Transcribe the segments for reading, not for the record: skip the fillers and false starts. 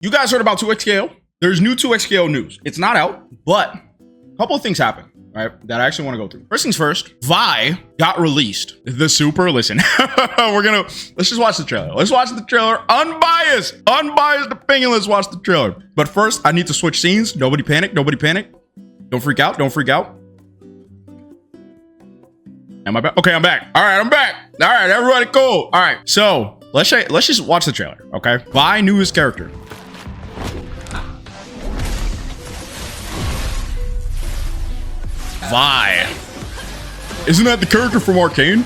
You guys heard about 2XKO? There's new 2XKO news. It's not out, but a couple of things happened, right, that I actually want to go through. First things first, Vi got released. The Super, listen, let's just watch the trailer. Let's watch the trailer. Unbiased opinion. Let's watch the trailer. But first, I need to switch scenes. Nobody panic. Nobody panic. Don't freak out. Don't freak out. Am I back? Okay, I'm back. All right, I'm back. All right, everybody cool. All right, so let's just watch the trailer, okay? Vi knew his character. Vi. Isn't that the character from Arcane?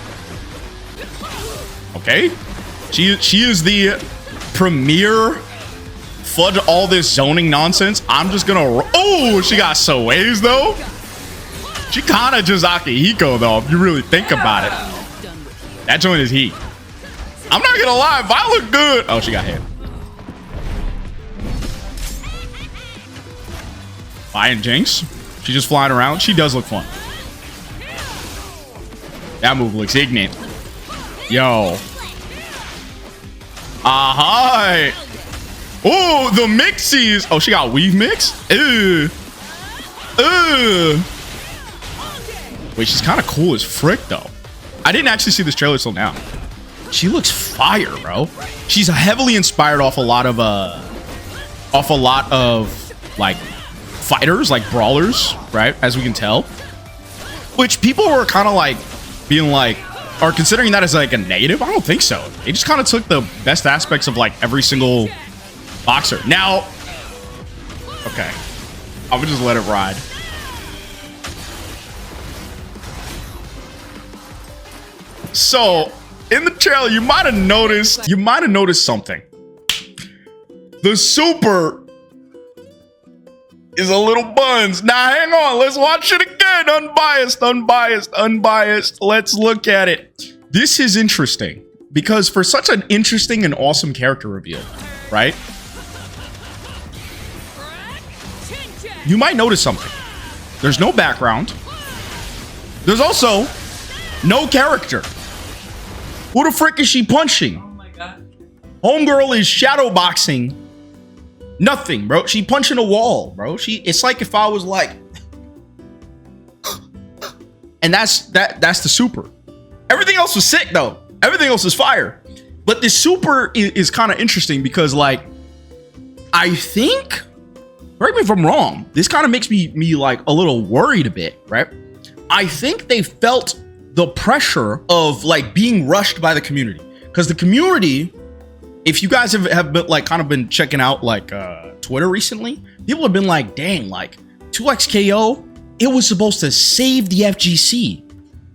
Okay. She is the premier fudge all this zoning nonsense. I'm just gonna... Oh, she got Soways though. She kind of just Akihiko though, if you really think about it. That joint is heat. I'm not gonna lie, Vi look good. Oh, she got hit. Vi and Jinx. She's just flying around. She does look fun. That move looks ignorant. Yo. Hi. Oh, the mixies. Oh, she got weave mix. Ew. Wait, she's kind of cool as frick though. I didn't actually see this trailer till now. She looks fire, bro. She's heavily inspired off a lot of like fighters, like brawlers, right? As we can tell, which people were kind of like being like, or considering that as like a negative. I don't think so. They just kind of took the best aspects of like every single boxer. Now, okay, I'm gonna just let it ride. So in the trailer, you might have noticed something. The Super is a little buns. Now, hang on. Let's watch it again. Unbiased. Let's look at it. This is interesting because for such an interesting and awesome character reveal, right? You might notice something. There's no background. There's also no character. Who the frick is she punching? Oh my God. Homegirl is shadow boxing. Nothing, bro. She punching a wall, bro. It's like if I was like, and that's the Super. Everything else was sick though. Everything else is fire. But this Super is kind of interesting because, like, I think, correct me if I'm wrong, this kind of makes me like a little worried a bit, right? I think they felt the pressure of like being rushed by the community, because the community, if you guys have been like kind of been checking out like Twitter recently, people have been like, dang, like 2XKO, it was supposed to save the FGC,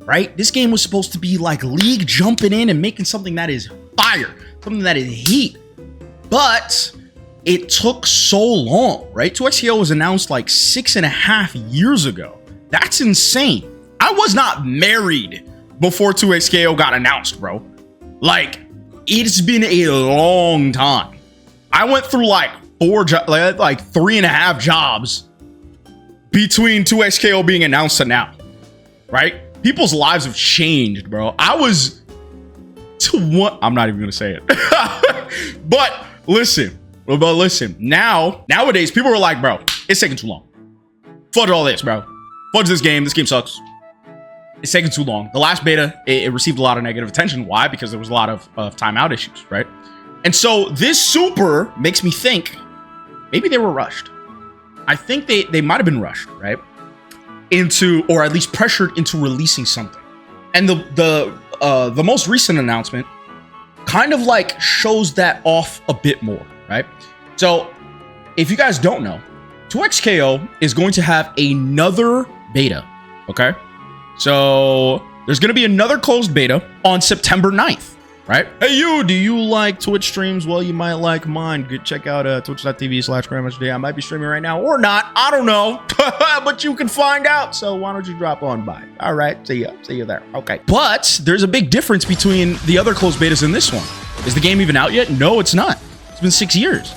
right? This game was supposed to be like League jumping in and making something that is fire, something that is heat. But it took so long, right? 2XKO was announced like 6.5 years ago. That's insane. I was not married before 2XKO got announced, bro. Like, it's been a long time. I went through like 3.5 jobs between 2XKO being announced and now, right? People's lives have changed, bro. I'm not even gonna say it. But listen, nowadays people are like, bro, it's taking too long. Fudge all this, bro. Fudge this game sucks. It's taking too long. The last beta, it received a lot of negative attention. Why? Because there was a lot of timeout issues, right? And so this Super makes me think maybe they were rushed. I think they might have been rushed, right? Into, or at least pressured into releasing something. And the most recent announcement kind of like shows that off a bit more, right? So if you guys don't know, 2XKO is going to have another beta, okay? So there's going to be another closed beta on September 9th, right? Hey, do you like Twitch streams? Well, you might like mine. Go check out twitch.tv/GrandmastaJ. I might be streaming right now or not. I don't know, but you can find out. So why don't you drop on by? All right. See you there. Okay. But there's a big difference between the other closed betas and this one. Is the game even out yet? No, it's not. It's been 6 years.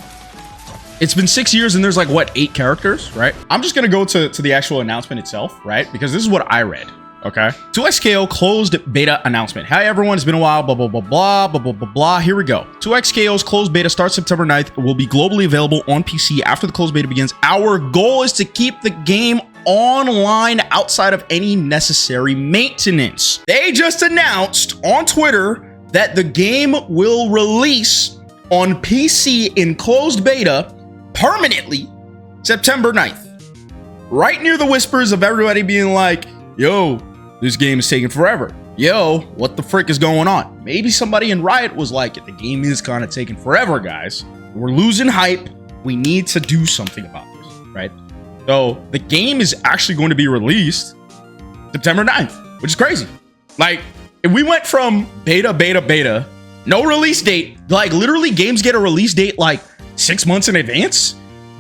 It's been 6 years and there's like, what, 8 characters, right? I'm just going to go to the actual announcement itself, right? Because this is what I read. Okay. 2XKO closed beta announcement. Hi everyone, it's been a while, blah, blah, blah, blah, blah, blah, blah, blah. Here we go. 2XKO's closed beta starts September 9th. It will be globally available on PC after the closed beta begins. Our goal is to keep the game online outside of any necessary maintenance. They just announced on Twitter that the game will release on PC in closed beta permanently September 9th. Right near the whispers of everybody being like, yo, this game is taking forever. Yo, what the frick is going on? Maybe somebody in Riot was like, the game is kind of taking forever, guys. We're losing hype. We need to do something about this, right? So the game is actually going to be released September 9th, which is crazy. Like, if we went from beta, no release date, like literally games get a release date like 6 months in advance.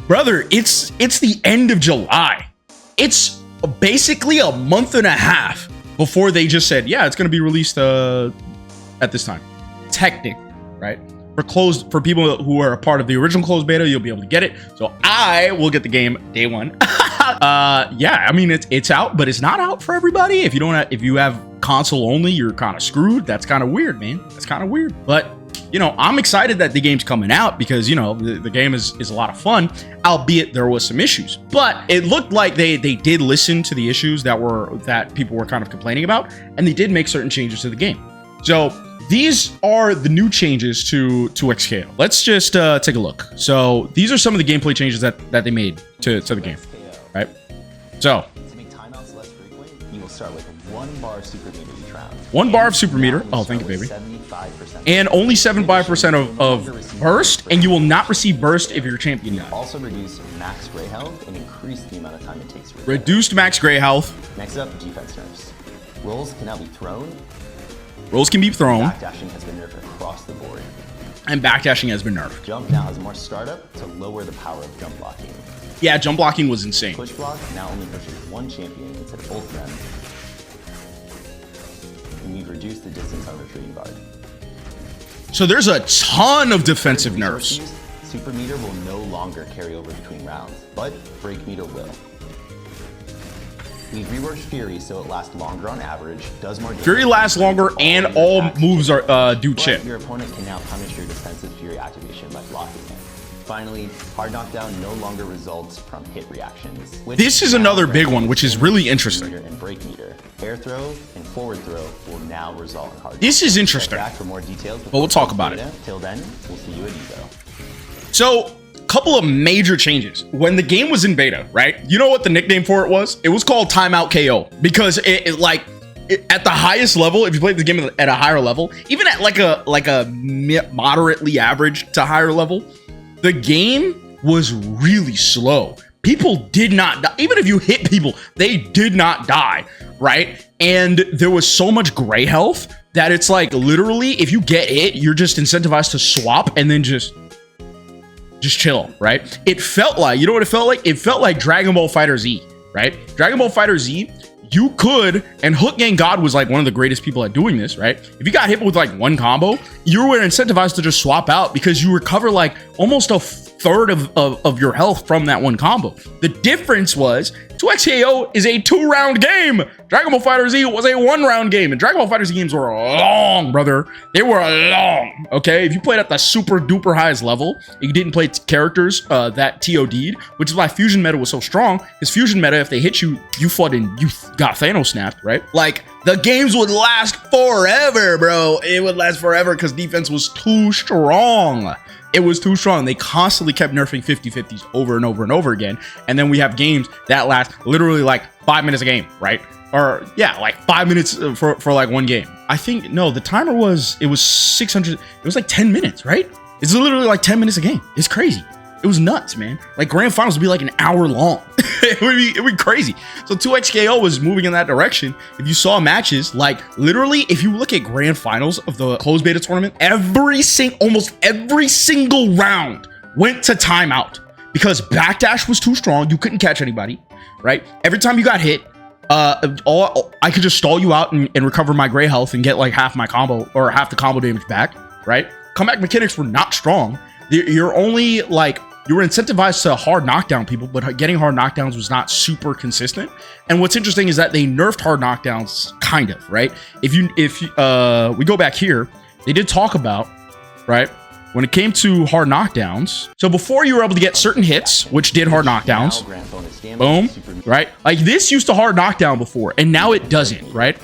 Brother, it's the end of July. It's basically a month and a half before they just said, yeah, it's going to be released at this time. Technically, right? For people who are a part of the original closed beta, you'll be able to get it. So I will get the game day one. Yeah, I mean it's out, but it's not out for everybody. If you have console only, you're kind of screwed. That's kind of weird, man. That's kind of weird. But you know, I'm excited that the game's coming out because, you know, the game is a lot of fun, albeit there was some issues. But it looked like they did listen to the issues that people were kind of complaining about, and they did make certain changes to the game. So these are the new changes to XKO. Let's just take a look. So these are some of the gameplay changes that they made to the game, right? So to make timeouts less frequent, you will start with 1 bar of super meter each round. 1 bar of super meter. Oh, thank you, baby. And only 75% of burst, and you will not receive burst if your champion dies. Also reduce max gray health and increase the amount of time it takes to repair. Reduced max gray health. Next up, defense nerfs. Rolls can now be thrown. Rolls can be thrown. Backdashing has been nerfed across the board. And backdashing has been nerfed. Jump now has more startup to lower the power of jump blocking. Yeah, jump blocking was insane. Push block now only pushes 1 champion instead of both of them. And you've reduced the distance on retreating guard. So there's a ton of defensive nerfs. Super meter will no longer carry over between rounds, but break meter will. We've reworked Fury so it lasts longer on average, does more damage. Fury lasts longer and all moves are do chip. Your opponent can now punish your defensive Fury activation by blocking it. Finally, hard knockdown no longer results from hit reactions. This is another big one, which is really interesting. And break meter. Air throw and forward throw will now result in hard. This is interesting. Back for more details, but we'll talk about it. Till then, we'll see you at Evo. So, couple of major changes. When the game was in beta, right? You know what the nickname for it was? It was called Timeout KO because at the highest level, if you played the game at a higher level, even at like a moderately average to higher level, the game was really slow. People did not die. Even if you hit people, they did not die, right? And there was so much gray health that it's like literally if you get hit, you're just incentivized to swap and then just chill, right? It felt like, you know what it felt like? It felt like Dragon Ball Fighter Z, right? Dragon Ball Fighter Z, you could, and Hook Gang God was like one of the greatest people at doing this, right? If you got hit with like one combo, you were incentivized to just swap out because you recover like almost a third of your health from that one combo. The difference was 2XKO is a 2-round game. Dragon Ball Fighter Z was a 1-round game, and Dragon Ball Fighter Z games were long, brother. They were long, okay? If you played at the super duper highest level, you didn't play characters that TOD'd, which is why Fusion meta was so strong. Because Fusion meta, if they hit you, you fought and you got Thanos snapped, right? Like, the games would last forever, bro. It would last forever because defense was too strong. It was too strong. They constantly kept nerfing 50-50s over and over and over again. And then we have games that last literally like 5 minutes a game, right? Or yeah, like 5 minutes for like one game. I think, no, the timer was 600. It was like 10 minutes, right? It's literally like 10 minutes a game. It's crazy. It was nuts, man. Like grand finals would be like an hour long. It'd be crazy. So 2XKO was moving in that direction. If you saw matches, like literally, if you look at grand finals of the closed beta tournament, almost every single round went to timeout because backdash was too strong. You couldn't catch anybody, right? Every time you got hit, I could just stall you out and recover my gray health and get like half my combo or half the combo damage back, right? Comeback mechanics were not strong. You're only like you were incentivized to hard knockdown people, but getting hard knockdowns was not super consistent. And what's interesting is that they nerfed hard knockdowns, kind of, right? If we go back here, they did talk about, right, when it came to hard knockdowns. So before you were able to get certain hits, which did hard knockdowns, boom, right? Like this used to hard knockdown before, and now it doesn't, right?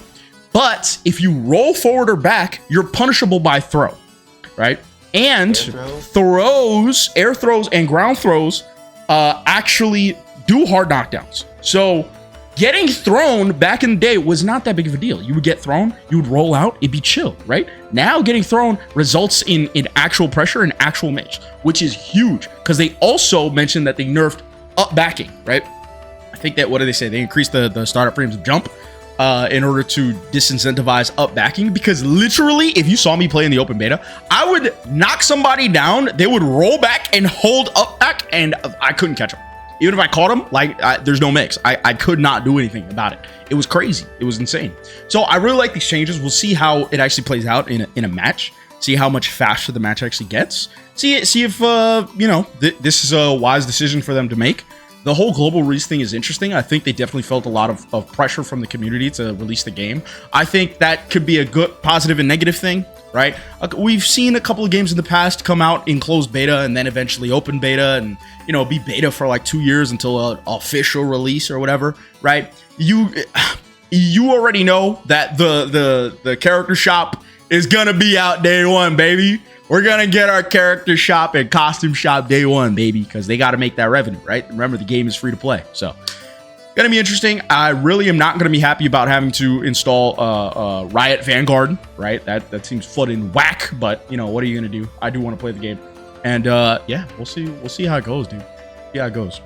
But if you roll forward or back, you're punishable by throw, right? And throws, air throws and ground throws actually do hard knockdowns. So getting thrown back in the day was not that big of a deal. You would get thrown, you would roll out, it'd be chill, right? Now getting thrown results in actual pressure and actual damage, which is huge because they also mentioned that they nerfed up backing, right? I think that, what do they say? They increased the startup frames of jump in order to disincentivize up backing, because literally if you saw me play in the open beta, I would knock somebody down, they would roll back and hold up back, and I couldn't catch them. Even if I caught them, like there's no mix. I could not do anything about it. It was crazy. It was insane. So I really like these changes. We'll see how it actually plays out in a match. See how much faster the match actually gets. See if this is a wise decision for them to make. The whole global release thing is interesting. I think they definitely felt a lot of pressure from the community to release the game. I think that could be a good positive and negative thing, right? We've seen a couple of games in the past come out in closed beta and then eventually open beta and, be beta for like 2 years until an official release or whatever, right? You already know that the character shop is gonna be out day one, baby. We're gonna get our character shop and costume shop day one, baby, because they got to make that revenue, right? Remember, the game is free to play, so gonna be interesting. I really am not gonna be happy about having to install Riot Vanguard, right? That seems flooding whack, but what are you gonna do? I do want to play the game, and yeah, we'll see how it goes, dude. See how it goes.